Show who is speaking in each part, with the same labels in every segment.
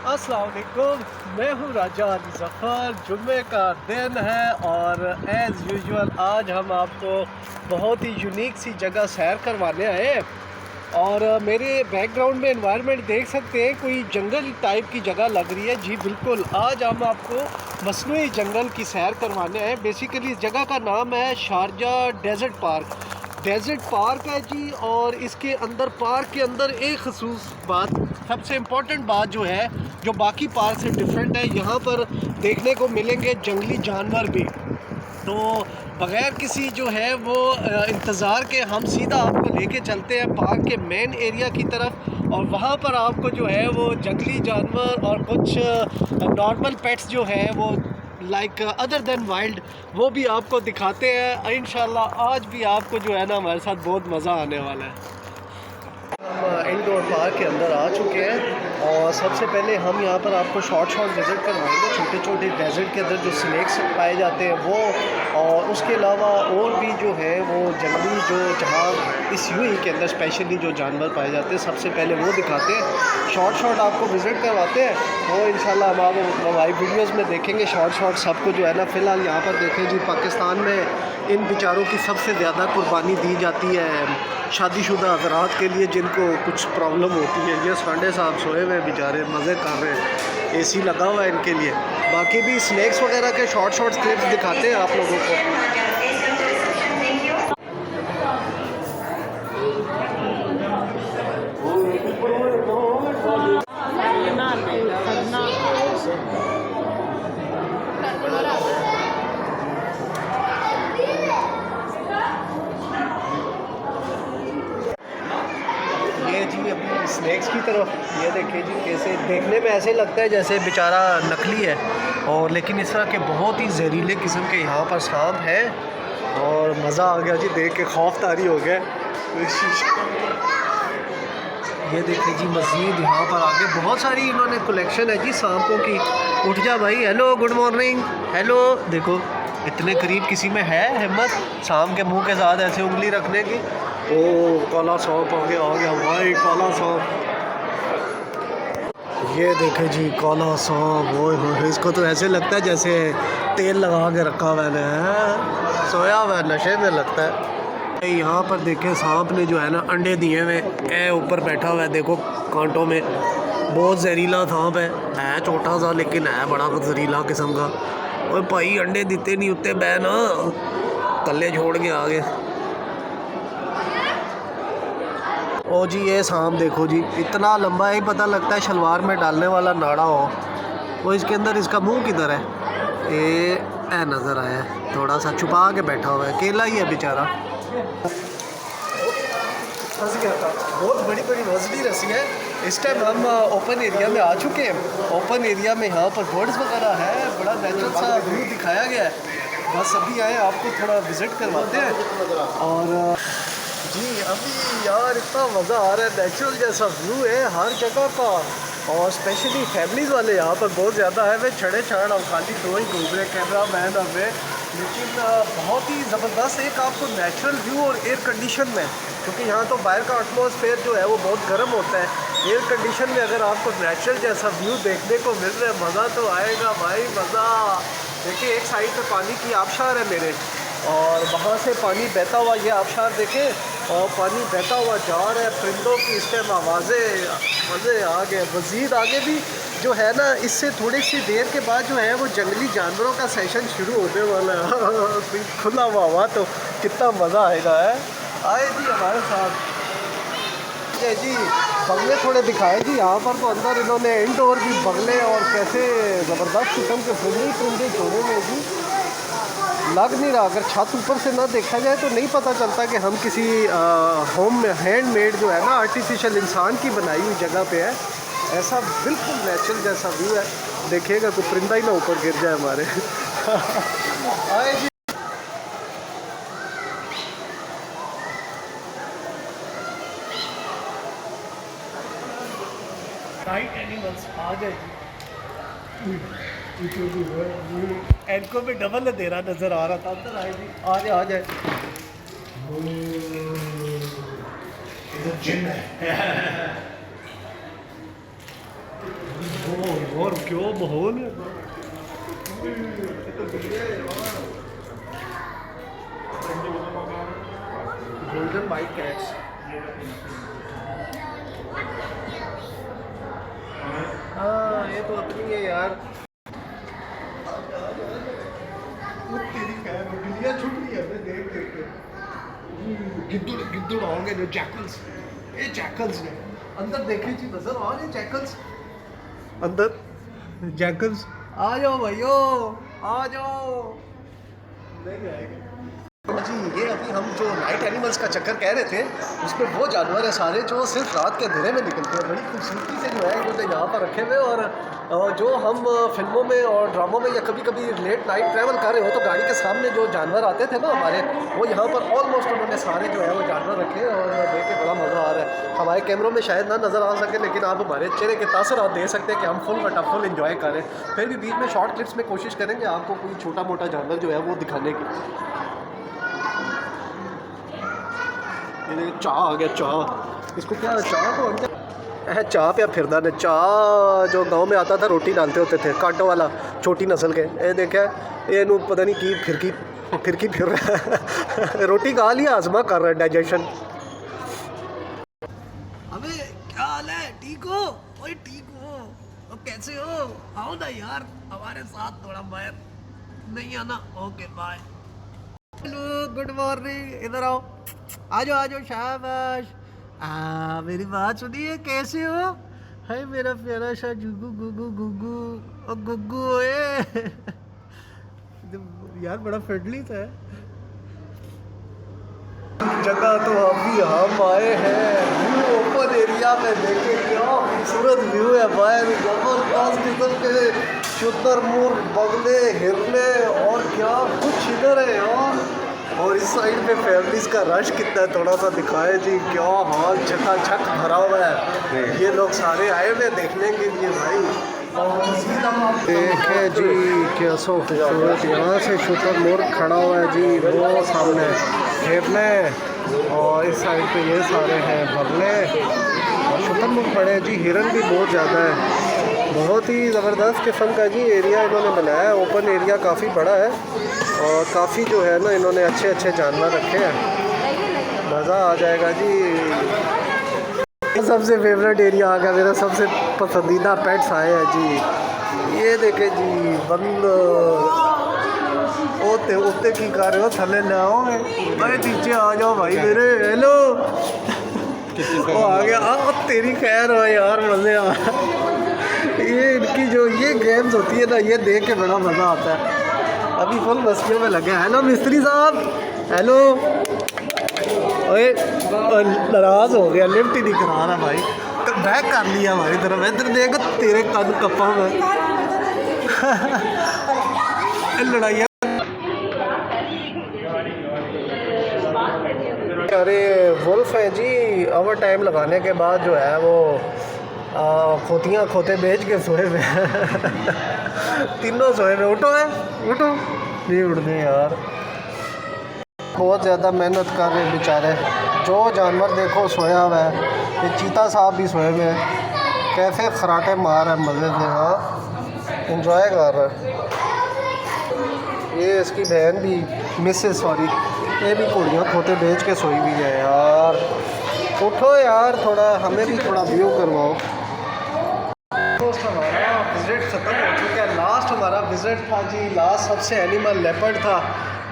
Speaker 1: अस्सलाम वालेकुम। मैं हूँ राजा अली ज़फ़र। जुम्मे का दिन है और एज़ यूजुअल आज हम आपको बहुत ही यूनिक सी जगह सैर करवाने आए हैं। और मेरे बैकग्राउंड में एनवायरनमेंट देख सकते हैं, कोई जंगल टाइप की जगह लग रही है। जी बिल्कुल, आज हम आपको मसनूई जंगल की सैर करवाने आए। बेसिकली इस जगह का नाम है Sharjah desert park. Desert park है जी, और इसके अंदर पार्क के अंदर एक ख़ुसूस बात, सबसे इम्पॉर्टेंट बात जो है, जो बाकी पार्क से डिफरेंट है, यहाँ पर देखने को मिलेंगे जंगली जानवर भी। तो बग़ैर किसी जो है वो इंतज़ार के हम सीधा आपको लेके चलते हैं पार्क के मेन एरिया की तरफ। और वहाँ पर आपको जो है वो जंगली जानवर और कुछ नॉर्मल पेट्स जो है वो लाइक अदर देन वाइल्ड, वो भी आपको दिखाते हैं इंशाल्लाह। आज भी आपको जो है ना हमारे साथ बहुत मज़ा आने वाला है। हम इंडोर पार्क के अंदर आ चुके हैं और सबसे पहले हम यहाँ पर आपको शॉर्ट विज़िट करवाएंगे। छोटे छोटे डेजर्ट के अंदर जो स्नैक्स पाए जाते हैं वो, और उसके अलावा और भी जो है वो जंगली जो जहाँ इस यूएई के अंदर स्पेशली जो जानवर पाए जाते हैं, सबसे पहले वो दिखाते हैं। शॉर्ट आपको विज़िट करवाते हैं, वो इंशाल्लाह हम आप लाइव वीडियोज़ में देखेंगे। शॉर्ट सबको जो है ना, फ़िलहाल यहाँ पर देखें जी, पाकिस्तान में इन बेचारों की सबसे ज़्यादा कुर्बानी दी जाती है शादीशुदा हज़रात के लिए, जिनको कुछ प्रॉब्लम होती है। ये सांडे साहब सोए हुए बेचारे, मज़े कर रहे हैं, एसी लगा हुआ है इनके लिए। बाकी भी स्नैक्स वगैरह के शॉर्ट क्लिप्स दिखाते हैं आप लोगों को। ये जी अपनी स्नैक्स की तरफ, ये देखिए जी, कैसे देखने में ऐसे लगता है जैसे बेचारा नकली है, और लेकिन इस तरह के बहुत ही जहरीले किस्म के यहाँ पर सांप हैं। और मज़ा आ गया जी, देख के खौफ तारी हो गया। ये देखिए जी, मज़ीद यहाँ पर आगे बहुत सारी इन्होंने कलेक्शन है जी सांपों की। उठ जा भाई, हेलो गुड मॉर्निंग, हेलो। देखो इतने करीब किसी में है हिम्मत सांप के मुंह के साथ ऐसे उंगली रखने की। ओ काला सांप आ गया भाई, काला सांप। ये देखे जी काला सांप, वो इसको तो ऐसे लगता है जैसे तेल लगा के रखा हुआ है, सोया हुआ नशे में लगता है। यहाँ पर देखें सांप ने जो है ना अंडे दिए हुए, ए ऊपर बैठा हुआ है, देखो कांटों में। बहुत जहरीला सांप है छोटा सा, लेकिन है बड़ा जहरीला किस्म का। और भाई अंडे देते नहीं उतने बह ना, कल्ले छोड़ के आगे। ओ जी ये सांप देखो जी, इतना लंबा है, पता लगता है शलवार में डालने वाला नाड़ा हो। वो इसके अंदर इसका मुंह किधर है, ये नज़र आया है, थोड़ा सा छुपा के बैठा हुआ है, केला ही है बेचारा। फंस गया था, बहुत बड़ी वजनी रस्सी है। इस टाइम हम ओपन एरिया में आ चुके हैं। ओपन एरिया में यहाँ पर बर्ड्स वगैरह है, बड़ा नेचुरल सा व्यू दिखाया गया है। बस अभी आए, आपको थोड़ा विज़िट करवाते हैं। और जी अभी यार इतना मज़ा आ रहा है, नेचुरल जैसा व्यू है हर जगह का। और स्पेशली फैमिलीज़ वाले यहाँ पर बहुत ज़्यादा है। वे छड़े छाड़ और खाली दो ही घूम रहे कैमरा मैन हमें, लेकिन बहुत ही ज़बरदस्त एक आपको नेचुरल व्यू और एयर कंडीशन में, क्योंकि यहाँ तो बाहर का एटमॉस्फेयर जो है वो बहुत गर्म होता है। एयर कंडीशन में अगर आपको नेचुरल जैसा व्यू देखने को मिल रहा है, मज़ा तो आएगा भाई, मज़ा। देखिए एक साइड पे पानी की आबशार है मेरे, और वहाँ से पानी बहता हुआ, ये आबशार देखें, और पानी बहता हुआ जा रहा है। परिंदों की इस टाइम आवाज़ें, मज़े आ गए। मज़ीद आगे भी जो है ना, इससे थोड़ी सी देर के बाद जो है वो जंगली जानवरों का सेशन शुरू होने वाला है। खुला हुआ तो कितना मज़ा आएगा है। आए जी हमारे साथ जी, बगले थोड़े दिखाए जी। यहाँ पर तो अंदर इन्होंने इंडोर भी बगले और कैसे ज़बरदस्त किस्म के परिंदे छोड़े हुए जी, लग नहीं रहा। अगर छत ऊपर से ना देखा जाए तो नहीं पता चलता कि हम किसी होम में हैंडमेड जो है ना आर्टिफिशियल इंसान की बनाई हुई जगह पे है। ऐसा बिल्कुल नेचुरल जैसा व्यू है। देखिएगा कोई परिंदा ही ना ऊपर गिर जाए हमारे। आए जी, नाइट एनिमल्स आ गए जी। इनको भी डबल दे रहा नज़र आ रहा था। अंदर आए जी, आ जाए। इधर जिन है। और क्यों माहौल है। Golden white cats. हाँ ये तो अपनी है यार। तेरी खैर बिल्लियाँ छुप रही है देख देख के। गिद्दड़ गिद्दड़ होंगे जो जैकल्स, ये जैकल्स ने अंदर देखे जी, नजर आ रहे जैकल्स अंदर। जैकल्स आ जाओ भाइयों, आ जाओ। नहीं आएगा जी। ये अभी हम जो नाइट एनिमल्स का चक्कर कह रहे थे, उसमें वो जानवर है सारे जो सिर्फ रात के अंधेरे में निकलते हैं। बड़ी खूबसूरती से जो है इन्होंने यहाँ पर रखे हुए। और जो हम फिल्मों में और ड्रामों में या कभी कभी लेट नाइट ट्रैवल कर रहे हो तो गाड़ी के सामने जो जानवर आते थे ना हमारे, वो यहाँ पर ऑलमोस्ट उन्होंने सारे जो है वो जानवर रखे और देख के बड़ा मज़ा आ रहा है। हमारे कैमरों में शायद ना नज़र आ सके, लेकिन आप हमारे चेहरे के तासर आप दे सकते हैं कि हम फुल बटा फुल इन्जॉय करें। फिर भी बीच में शॉर्ट क्लिप्स में कोशिश करेंगे आपको कोई छोटा मोटा जानवर जो है वो दिखाने की। ये चाह आ गया, चाह इसको क्या चाह तो है, चाह पे फिरदा ने। चाह जो गांव में आता था रोटी डालते होते थे, कांटों वाला, छोटी नस्ल के। ये देखा ये पता नहीं की फिरकी फिर रहा है। रोटी खा लिया, आजमा कर रहा है डाइजेशन। अबे क्या हाल है, ठीक हो? ओए ठीक हो, और कैसे हो? आओ ना यार हमारे साथ थोड़ा बाहर। नहीं आना? Okay bye. Hello good morning, इधर आओ, आ जाओ शाबाश। मेरी बात सुनिए, कैसे हो? है मेरा प्यारा सा जुगू गुगू गुगू और गुगू ए। यार बड़ा फ्रेंडली था। जगह तो अभी हम आए हैं व्यू ओपन एरिया में, देखे क्या खूबसूरत व्यू है बाहर। जबरदस्त किस्म के शुतुरमुर्ग, बगले, हिरने और क्या कुछ इधर है यार। और इस साइड पे फैमिलीज का रश कितना है, थोड़ा सा दिखाए जी। क्या हाल झकाझक भरा हुआ है। ये लोग सारे आए हुए देखने के लिए भाई। देखे जी क्या सो खूबसूरत, यहाँ से शुतुरमुर्ग खड़ा हुआ है जी, वो सामने हिरने, और इस साइड पे ये सारे हैं बगले और शुतुरमुर्ग पड़े हैं जी। हिरन भी बहुत ज़्यादा है। बहुत ही ज़बरदस्त किस्म का जी एरिया इन्होंने बनाया है। ओपन एरिया काफ़ी बड़ा है और काफ़ी जो है ना इन्होंने अच्छे अच्छे जानवर रखे हैं। मज़ा आ जाएगा जी। सबसे फेवरेट एरिया आ गया, मेरा सबसे पसंदीदा पेट्स आए हैं जी। ये देखे जी बंदर। ओते ओते की कर रहे हो, थले ले आओगे भाई, नीचे आ जाओ भाई मेरे। हेलो वो आ गया। तेरी खैर हो यार, मज़े आ। ये इनकी जो ये गेम्स होती है ना, ये देख के बड़ा मज़ा आता है। अभी फुल मस्तियों में लगे। हेलो मिस्त्री साहब, हेलो। ओए नाराज़ हो गया, लिफ्ट ही नहीं करा रहा भाई। बैक कर लिया हमारी तरफ। इधर देख तेरे कद कप्पा में। लड़ाइयाँ। अरे वुल्फ है जी, ओवर टाइम लगाने के बाद जो है वो खोतियाँ खोते बेच के सोए हुए। तीनों सोए हुए। उठो है, उठो। नहीं उठने यार, बहुत ज़्यादा मेहनत कर रहे बेचारे। जो जानवर देखो सोया हुआ है। ये चीता साहब भी सोए हुए हैं, कैसे खराटे मार रहे मज़े से। हाँ इंजॉय कर रहा है। ये इसकी बहन भी, मिसेस सॉरी, ये भी घोड़ियाँ खोते बेच के सोई हुई है यार। उठो यार, थोड़ा हमें भी थोड़ा व्यू करवाओ। दोस्त हमारा विज़िट ख़त्म हो चुका है। लास्ट हमारा विज़िट था जी, लास्ट सबसे एनिमल लेपर्ड था।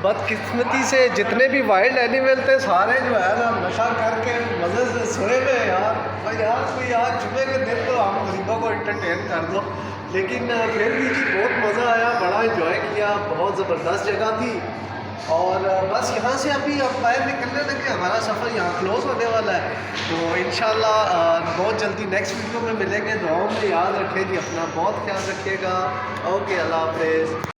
Speaker 1: बदकिस्मती से जितने भी वाइल्ड एनिमल थे सारे जो है ना नशा करके मज़े से सोए हुए यार। भाई यार कोई आज जुमे के दिन तो हम गरीबों को एंटरटेन कर दो। लेकिन फिर भी जी बहुत मज़ा आया, बड़ा इन्जॉय किया, बहुत ज़बरदस्त जगह थी। और बस यहाँ से अभी अब बाहर निकलने लगे, हमारा सफ़र यहाँ क्लोज़ होने वाला है। तो इंशाल्लाह बहुत जल्दी नेक्स्ट वीडियो में मिलेंगे। दुआओं में याद रखें जी, अपना बहुत ख्याल रखिएगा। ओके, अल्लाह हाफ़िज़।